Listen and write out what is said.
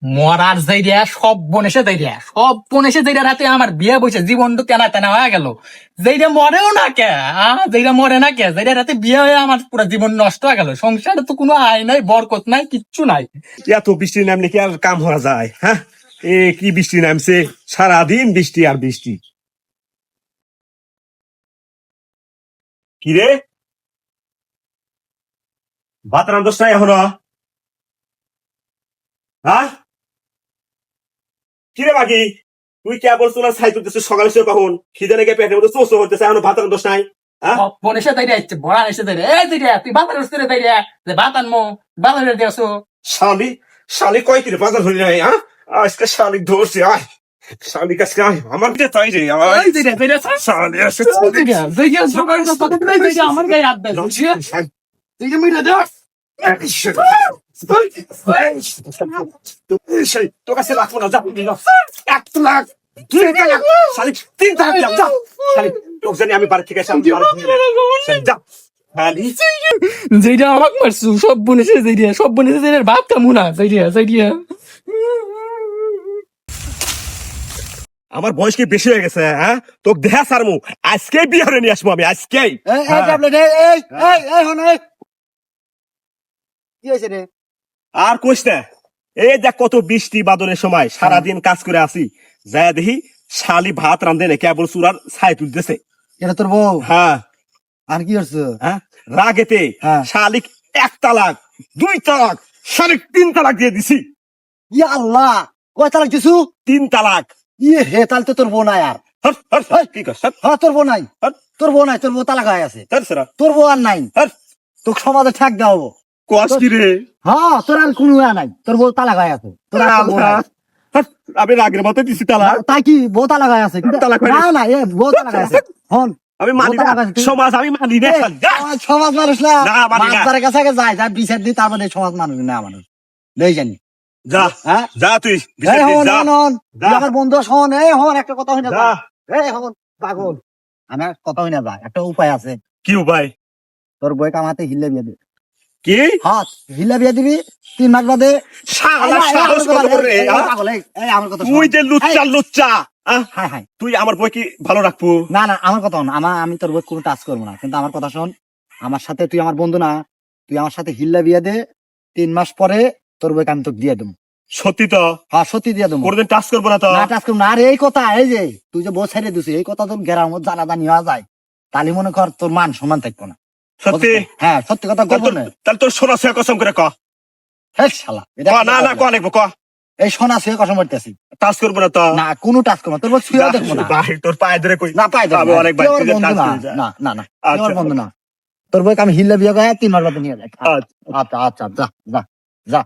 মরার যাইয়া সব বোন এসে যাইয়া রাতে আমার বিয়ে বসে জীবনটা তেনা তেনা হয়ে গেল। যেইটা মরেও না কে, যেইটা মরে না কে, যেইটা রাতে বিয়ে হয়ে আমার পুরো জীবন নষ্ট হয়ে গেল। সংসারে তো কোনো আয় নাই, বরকত নাই, কিচ্ছু নাই। এত বৃষ্টি নামলে কি আর কাম হওয়া যায়? হ্যাঁ, এ কি বৃষ্টি নামছে, সারাদিন বৃষ্টি আর বৃষ্টি। কিরে, ভাত রান্ধস নাই এখনো? হ্যাঁ, কিরে বাকি, তুই কে বলছো না ছাই তুলতেছিস সকালে সে কখন? খিদে লেগে পেটের মধ্যে চোষ হইতেছে, এখনো ভাত রান্ধস নাই? হ্যাঁ, সব বোন এসে যাইয়া ইচ্ছে বড়া এসে যাইয়া, এই যাইয়া তুই বাজার উঠতে যাইয়া যে ভাত আনমো, বাজারে দিয়েছো। শালি, শালি কয় কিরে বাজার হলি নাই? হ্যাঁ, আজকে শালি ধরছে, আয় শালি কাছে আয়, আমার দিয়ে তাই রে, আমার এই যাইয়া যাইয়া শালি আসে, যাইয়া যাইয়া সকালে সকালে যাইয়া আমার গায়ে হাত দেয়। যাইয়া মিটা দাও। তোর কাছে লাগবো না, যা 1 লাখ 2 লাখ শালি 3 লাখ দিলাম, যা শালি, তোকে জানি আমি বাড়ি থেকে এসে আমি বাড়ি থেকে শালি, যা শালি। যেটা আমাকে মারছু সব বোন এসে যাইয়া, সব বোন এসে যাইয়া ভাত কামু না যাইয়া যাইয়া। আমার বয়স কি বেশি হয়ে গেছে? হ্যাঁ, তোকে দেখা সারমু, আজকে বিহারে নিয়ে আসবো আমি, আজকেই। কি হয়েছে রে? আর কইস না, এই দেখ কত বৃষ্টি বাদলের সময় সারাদিন কাজ করে আসি, যায় দেখি শালি ভাত রান্ধে না, কেবল চুরার ছাই তুলতেছে। এটা তোর বউ? হ্যাঁ, আর কি করছো? হ্যাঁ, রাগেতে হ্যাঁ। শালিক 1 তালাক 2 তালাক শালিক 3 তালাক দিয়ে দিছি। ইয়া আল্লাহ, কয় তালাক দিছু? 3 তালাক। ইয়ে হে, তাহলে তো তোর বউ নাই আর। হট, হট, হট, কি কস? হট, হ্যাঁ, তোর বউ নাই, হট, তোর বউ নাই, তোর বউ তালাক হয়ে আছে। হট, সেরা, তোর বউ আর নাই, হট, তোকে সমাজে ঠেক দেওয়াবো। কস কি রে? হ্যাঁ, তোর আর কোনো ইয়া নাই, তোর বউ তালাক হয়ে আছে। তোর আর বউ নাই। হট, আমি রাগের মতো দিছি তালাক। তাই কি বউ তালাক হয়ে আছে? কিন্তু তালাক হয়ে না না, এ বউ তালাক হয়ে আছে। হন, আমি মানি বউ না, তালাক হয়েছে। সমাজ আমি মানি না। এ, সমাজ মানুষ না, না, মানি না। মাছদারের কাছে আগে যায়, যায় বিচার দিই, তারপরে সমাজ মানুষ না মানুষ। লই জানি। যা, হ্যাঁ, যা তুই এই বিচার দিস, হন যা, হন হন, যা। তুই আমার বন্ধু শোন, এই হন একটা কথা হই না যা। এই হন পাগল, আমার কথা হই না যায়, একটা উপায় আছে। কি উপায়? তোর বই কামাতে হিল্লে বিয়ে দিবি। কি? হ্যাঁ, হিল্লে বিয়ে দিবি 3 মাস বাদে। শালা এই, সাহস আমার কত কথা বড় রে, এই, হ্যাঁ? পাগল, এই, আমার কথা তুই শোন। যে লুচ্চা লুচ্চা, আহ? হাই হাই, তুই আমার বই কি ভালো রাখবো? না না, আমার কথা শোন, আমি তোর বই কোনো টাচ করবো না, কিন্তু আমার কথা শোন, আমার সাথে তুই আমার বন্ধু না, তুই আমার সাথে হিল্লা বিয়ে দে, 3 মাস পরে তোর বইকে আমি তোকে দিয়ে দেবো। সত্যি তো? হ্যাঁ, সত্যি দিয়ে দেবো। কোনদিন টাচ করবো না তো? না টাচ করবো না। আর এই কথা, এই যে তুই যে বউ ছেড়ে দিছিস, এই কথা তোর গ্রাম জানাজানি হওয়া যায়, তাহলে মনে কর তোর মান সম্মান থাকবো না। সত্যি? হ্যাঁ, সত্যি কথা বলবো না। তাহলে তোর সোনা সে কসম করে ক। হে শালা, এটা না না, ক লিখবো, ক। এই সোনা ছুঁয়ে কথা বলতেছি টাচ করবো না তো? না, কোনো টাচ করবো না, তোর বউ ছুঁয়ে দেখবো না। ভাই তোর পায়ে ধরে কই, না, পাই আমি অনেক ভাই, তুই যে বন্ধু টাচ না, করে যা। না না না, তুই আমার আচ্ছা। বন্ধু না। তোর বইকে আমি হিল্লা বিয়ে করে 3 মাস বাদে নিয়ে যাই। আচ্ছা। আচ্ছা আচ্ছা, যা যা যা।